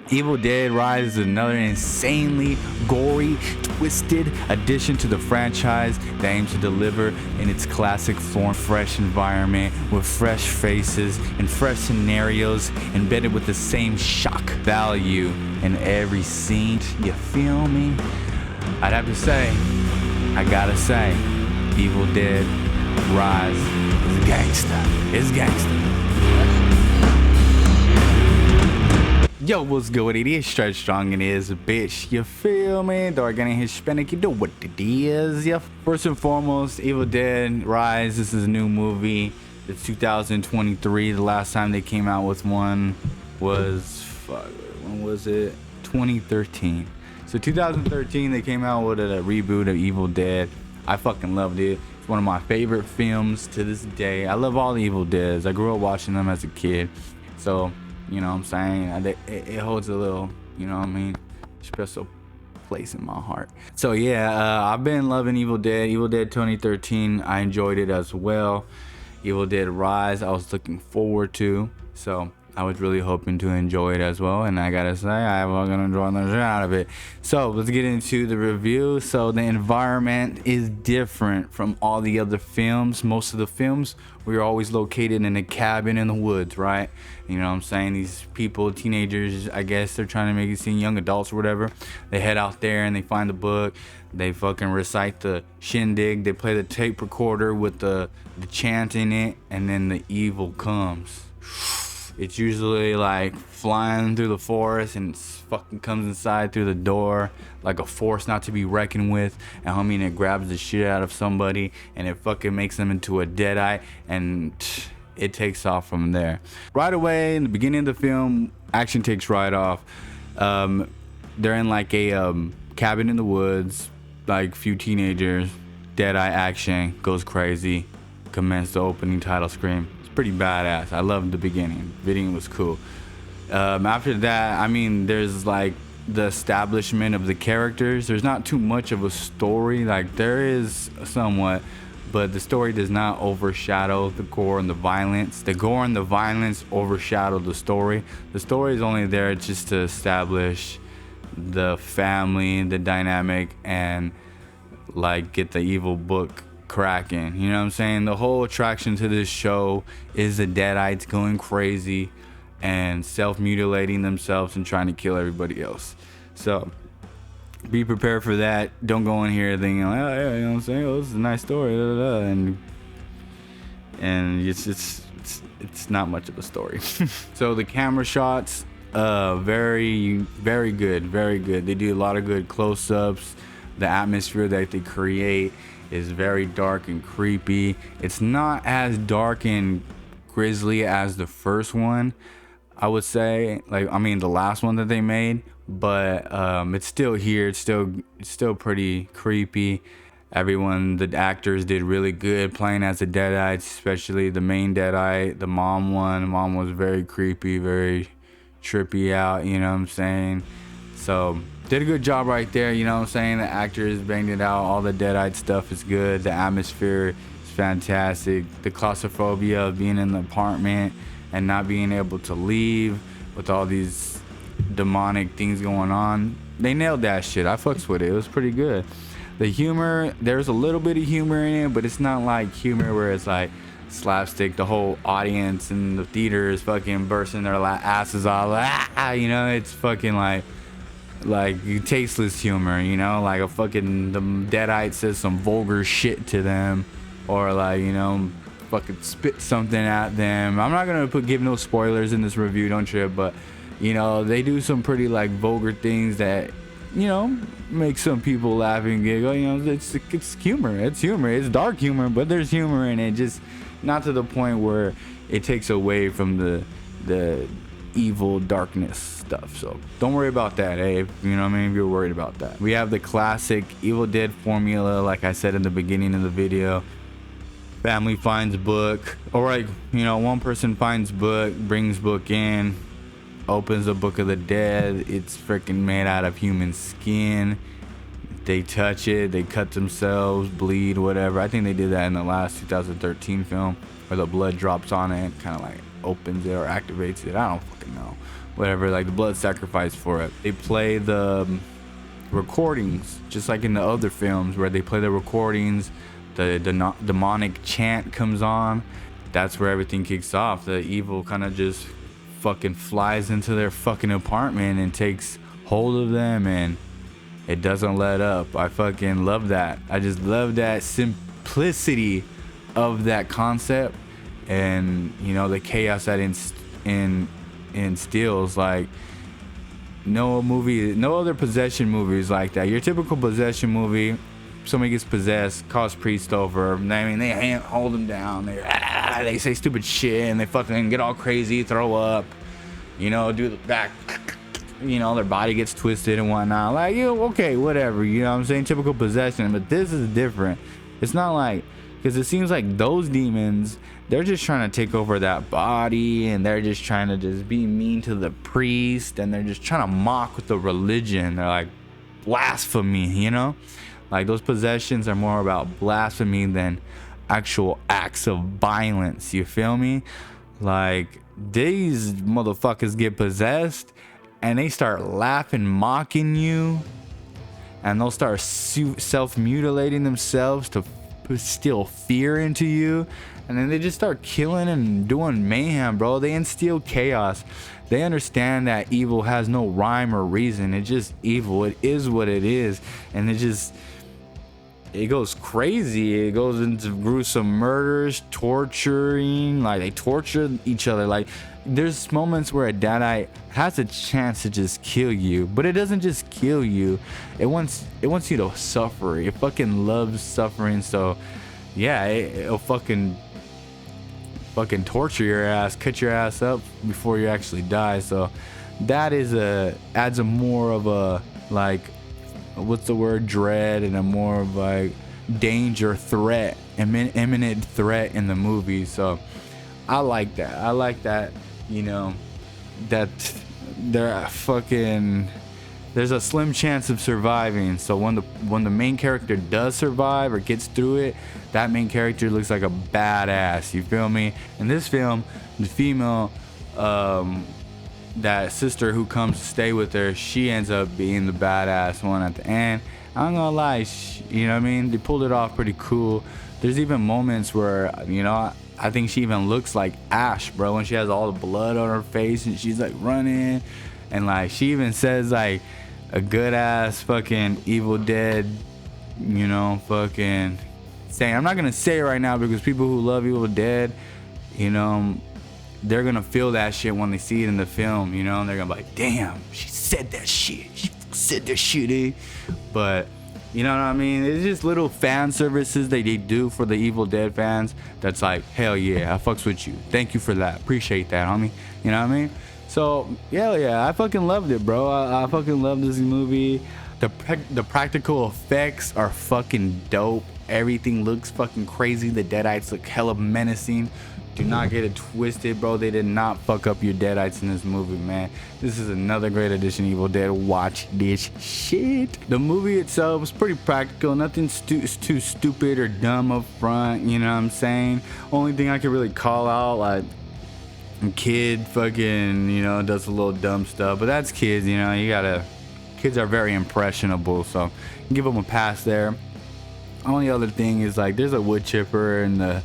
Evil Dead Rise is another insanely gory, twisted addition to the franchise that aims to deliver in its classic form, fresh environment with fresh faces and fresh scenarios embedded with the same shock value in every scene. You feel me? I'd have to say, I gotta say, Evil Dead Rise is gangsta. It's gangsta. Yo, what's good? It is Stretch Strong and it is a bitch. You feel me? The organic Hispanic, you know what it is. Yeah. First and foremost, Evil Dead Rise. This is a new movie. It's 2023. The last time they came out with one was, when was it? 2013. So 2013, they came out with a reboot of Evil Dead. I fucking loved it. It's one of my favorite films to this day. I love all the Evil Deads. I grew up watching them as a kid. So, you know what I'm saying? It holds a little, you know what I mean, special place in my heart. So yeah, I've been loving Evil Dead. Evil Dead 2013, I enjoyed it as well. Evil Dead Rise, I was looking forward to. So I was really hoping to enjoy it as well. And I gotta say, I'm gonna enjoy the shit out of it. So let's get into the review. So the environment is different from all the other films. Most of the films, we were always located in a cabin in the woods, right? You know what I'm saying? These people, teenagers, I guess they're trying to make it seem young adults or whatever. They head out there and they find the book. They fucking recite the shindig. They play the tape recorder with the chant in it. And then the evil comes. It's usually like flying through the forest and fucking comes inside through the door like a force not to be reckoned with. And homie, and it grabs the shit out of somebody and it fucking makes them into a deadite and it takes off from there. Right away in the beginning of the film, action takes right off. They're in like a cabin in the woods, like few teenagers. Deadeye action goes crazy. Commence the opening title screen. Pretty badass. I loved the beginning. Video was cool. After that, I mean, there's like the establishment of the characters. There's not too much of a story. Like there is somewhat, but the story does not overshadow the gore and the violence. The gore and the violence overshadow the story. The story is only there just to establish the family, the dynamic, and like get the evil book cracking. You know what I'm saying? The whole attraction to this show is the deadites going crazy and self-mutilating themselves and trying to kill everybody else. So be prepared for that. Don't go in here thinking like, oh yeah, you know what I'm saying, oh, this is a nice story, and it's not much of a story. So the camera shots, very good. They do a lot of good close-ups. The atmosphere that they create is very dark and creepy. It's not as dark and grisly as the first one, I would say. Like, I mean, the last one that they made, but it's still here. It's still pretty creepy. The actors did really good playing as the Deadites, especially the main Deadite, the mom one. The mom was very creepy, very trippy out. You know what I'm saying? So did a good job right there, you know what I'm saying? The actors banged it out. All the Deadite stuff is good. The atmosphere is fantastic. The claustrophobia of being in the apartment and not being able to leave with all these demonic things going on. They nailed that shit. I fucks with it. It was pretty good. The humor, there's a little bit of humor in it, but it's not like humor where it's like slapstick. The whole audience in the theater is fucking bursting their asses off. You know, it's fucking like tasteless humor, you know, like a fucking the deadite says some vulgar shit to them, or like, you know, fucking spit something at them. I'm not gonna give no spoilers in this review, don't trip, but you know, they do some pretty like vulgar things that, you know, make some people laugh and giggle. You know, it's humor. It's dark humor, but there's humor in it, just not to the point where it takes away from the evil darkness stuff. So don't worry about that, you know what I mean, if you're worried about that. We have the classic Evil Dead formula, like I said in the beginning of the video. Family finds book, or like, you know, one person finds book, brings book in, opens the Book of the Dead. It's freaking made out of human skin. They touch it, they cut themselves, bleed, whatever. I think they did that in the last 2013 film where the blood drops on it, kind of like opens it or activates it. I don't fucking know. whatever, like the blood sacrifice for it. They play the recordings just like in the other films where they play the recordings. The demonic chant comes on. That's where everything kicks off. The evil kind of just fucking flies into their fucking apartment and takes hold of them, and it doesn't let up. I fucking love that. I just love that simplicity of that concept, and you know, the chaos that instills. Like no other possession movie is like that. Your typical possession movie, somebody gets possessed, calls priest over. I mean, they hold them down. They say stupid shit and they fucking get all crazy, throw up, you know, do the back, you know, their body gets twisted and whatnot. Like, you know, okay, whatever, you know what I'm saying? Typical possession. But this is different. It's not like, because it seems like those demons, they're just trying to take over that body, and they're just trying to just be mean to the priest, and they're just trying to mock with the religion. They're like blasphemy, you know? Like those possessions are more about blasphemy than actual acts of violence. You feel me? Like these motherfuckers get possessed and they start laughing, mocking you, and they'll start self-mutilating themselves to instill fear into you, and then they just start killing and doing mayhem, bro. They instill chaos. They understand that evil has no rhyme or reason. It's just evil. It is what it is, and it goes crazy. It goes into gruesome murders, torturing. Like they torture each other. Like there's moments where a deadite has a chance to just kill you, but it doesn't just kill you. It wants you to suffer. It fucking loves suffering. So yeah, it'll fucking torture your ass, cut your ass up before you actually die. So that adds a more of a, like, what's the word, dread, and a more of like danger, threat, imminent threat in the movie. So I like that, you know, that there's a slim chance of surviving. So when the main character does survive or gets through it, that main character looks like a badass. You feel me? In this film, the female that sister who comes to stay with her, she ends up being the badass one at the end. I'm gonna lie, you know what I mean? They pulled it off pretty cool. There's even moments where, you know, I think she even looks like Ash, bro, when she has all the blood on her face and she's like running, and like she even says like a good ass fucking Evil Dead, you know, fucking saying. I'm not gonna say it right now because people who love Evil Dead, you know, they're gonna feel that shit when they see it in the film, you know, and they're gonna be like, damn, she said that shit. She said that shit, eh? But you know what I mean? It's just little fan services that they do for the Evil Dead fans. That's like, hell yeah, I fucks with you. Thank you for that. Appreciate that, homie. You know what I mean? So hell yeah, I fucking loved it, bro. I fucking love this movie. The practical effects are fucking dope. Everything looks fucking crazy. The Deadites look hella menacing. Do not get it twisted, bro. They did not fuck up your Deadites in this movie, man. This is another great addition, Evil Dead. Watch this shit. The movie itself is pretty practical. Nothing too stupid or dumb up front, you know what I'm saying? Only thing I could really call out, like, kid fucking, you know, does a little dumb stuff. But that's kids, you know. Kids are very impressionable, so give them a pass there. Only other thing is, like, there's a wood chipper in the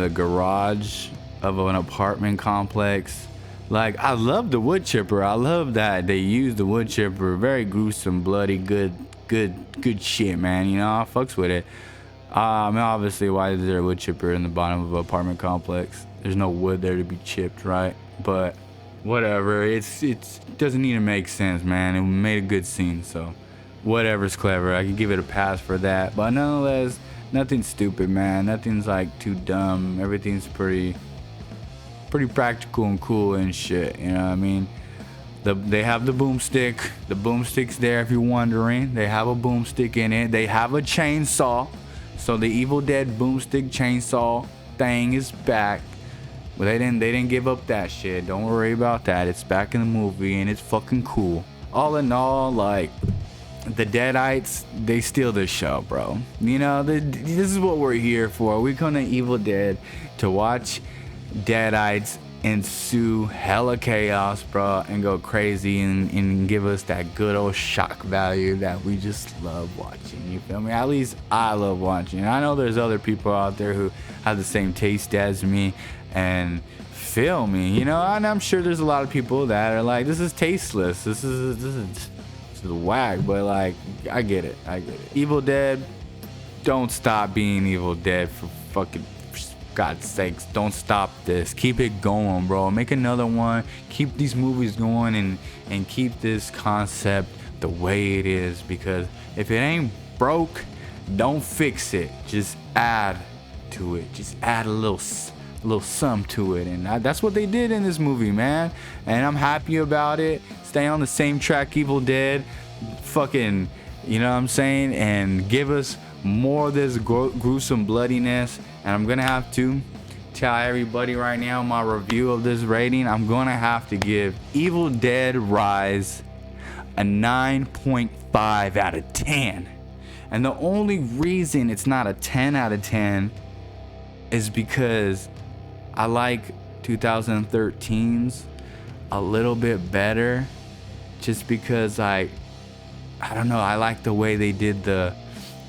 garage of an apartment complex. Like, I love the wood chipper. I love that they use the wood chipper. Very gruesome, bloody, good shit, man. You know, I fucks with it. I mean, obviously, why is there a wood chipper in the bottom of an apartment complex? There's no wood there to be chipped, right? But whatever. It doesn't need to make sense, man. It made a good scene, so whatever's clever. I can give it a pass for that. But nonetheless, nothing stupid, man. Nothing's like too dumb. Everything's pretty practical and cool and shit. You know what I mean? They have the boomstick. The boomstick's there if you're wondering. They have a boomstick in it. They have a chainsaw. So the Evil Dead boomstick chainsaw thing is back. But they didn't give up that shit. Don't worry about that. It's back in the movie and it's fucking cool. All in all, like, the Deadites, they steal the show, bro. You know, this is what we're here for. We come to Evil Dead to watch Deadites ensue hella chaos, bro, and go crazy and give us that good old shock value that we just love watching. You feel me? At least I love watching. I know there's other people out there who have the same taste as me and feel me, you know, and I'm sure there's a lot of people that are like, this is tasteless, this is whack, but like, I get it. Evil Dead, don't stop being Evil Dead, for fucking God's sakes. Don't stop this. Keep it going, bro. Make another one. Keep these movies going and keep this concept the way it is, because if it ain't broke, don't fix it. Just add to it. Just add a little something to it, and that's what they did in this movie, man. And I'm happy about it. Stay on the same track, Evil Dead. Fucking, you know what I'm saying? And give us more of this gruesome bloodiness. And I'm gonna have to tell everybody right now my review of this rating. I'm gonna have to give Evil Dead Rise a 9.5 out of 10. And the only reason it's not a 10 out of 10 is because I like 2013's a little bit better, just because I don't know, I like the way they did the,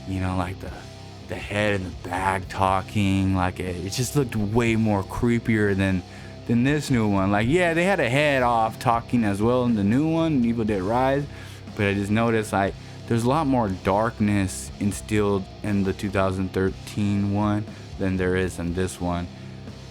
you know, like the head and the bag talking, like it just looked way more creepier than this new one. Like, yeah, they had a head off talking as well in the new one, Evil Dead Rise, but I just noticed like there's a lot more darkness instilled in the 2013 one than there is in this one.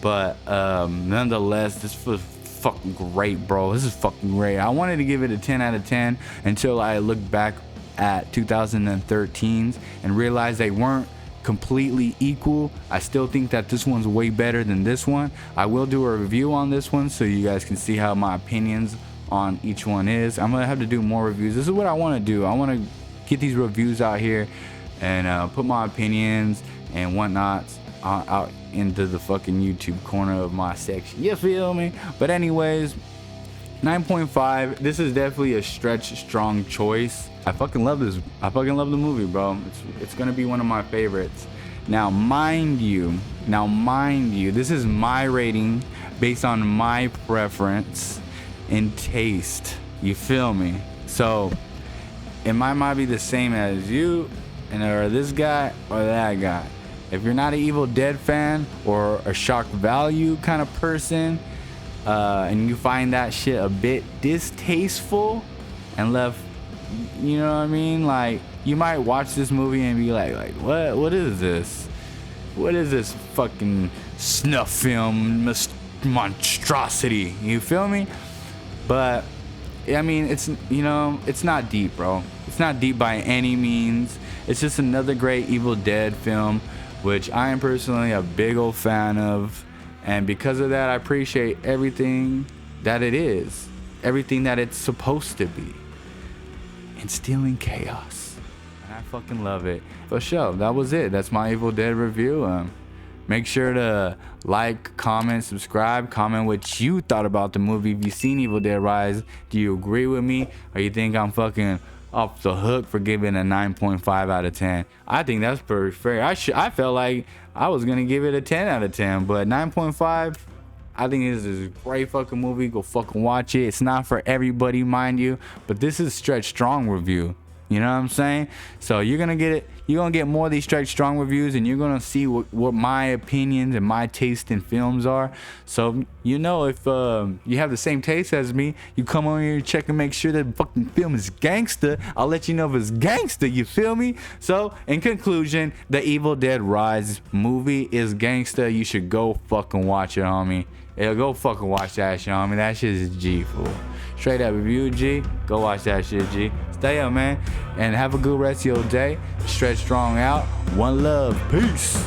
But nonetheless, this was fucking great, bro. This is fucking great. I wanted to give it a 10 out of 10 until I looked back at 2013's and realized they weren't completely equal. I still think that this one's way better than this one. I will do a review on this one so you guys can see how my opinions on each one is. I'm gonna have to do more reviews. This is what I want to do. I want to get these reviews out here and put my opinions and whatnot out into the fucking YouTube corner of my section. You feel me? But anyways, 9.5. This is definitely a stretch strong choice. I fucking love this. I fucking love the movie, bro. It's gonna be one of my favorites. Now, mind you, this is my rating based on my preference and taste. You feel me? So it might be the same as you and or this guy or that guy. If you're not an Evil Dead fan or a shock value kind of person, and you find that shit a bit distasteful and left, you know what I mean? Like, you might watch this movie and be like what is this? What is this fucking snuff film monstrosity? You feel me? But I mean, it's, you know, it's not deep, bro. It's not deep by any means. It's just another great Evil Dead film, which I am personally a big old fan of. And because of that, I appreciate everything that it is. Everything that it's supposed to be. Instilling chaos. And I fucking love it. For sure, that was it. That's my Evil Dead review. Make sure to like, comment, subscribe. Comment what you thought about the movie. Have you seen Evil Dead Rise? Do you agree with me? Or you think I'm fucking off the hook for giving a 9.5 out of 10? I think that's pretty fair. I felt like I was gonna give it a 10 out of 10, but 9.5, I think this is a great fucking movie. Go fucking watch it. It's not for everybody, mind you, but this is Stretch Strong review. You know what I'm saying? So you're gonna get it. You're gonna get more of these Stretch Strong reviews, and you're gonna see what my opinions and my taste in films are. So you know, if you have the same taste as me, you come on here and check and make sure that fucking film is gangsta. I'll let you know if it's gangsta. You feel me? So in conclusion, the Evil Dead Rise movie is gangsta. You should go fucking watch it, homie. Yeah, go fucking watch that shit, homie. That shit is G, fool. Straight up review, G. Go watch that shit, G. Stay up, man. And have a good rest of your day. Stretch Strong out. One love. Peace.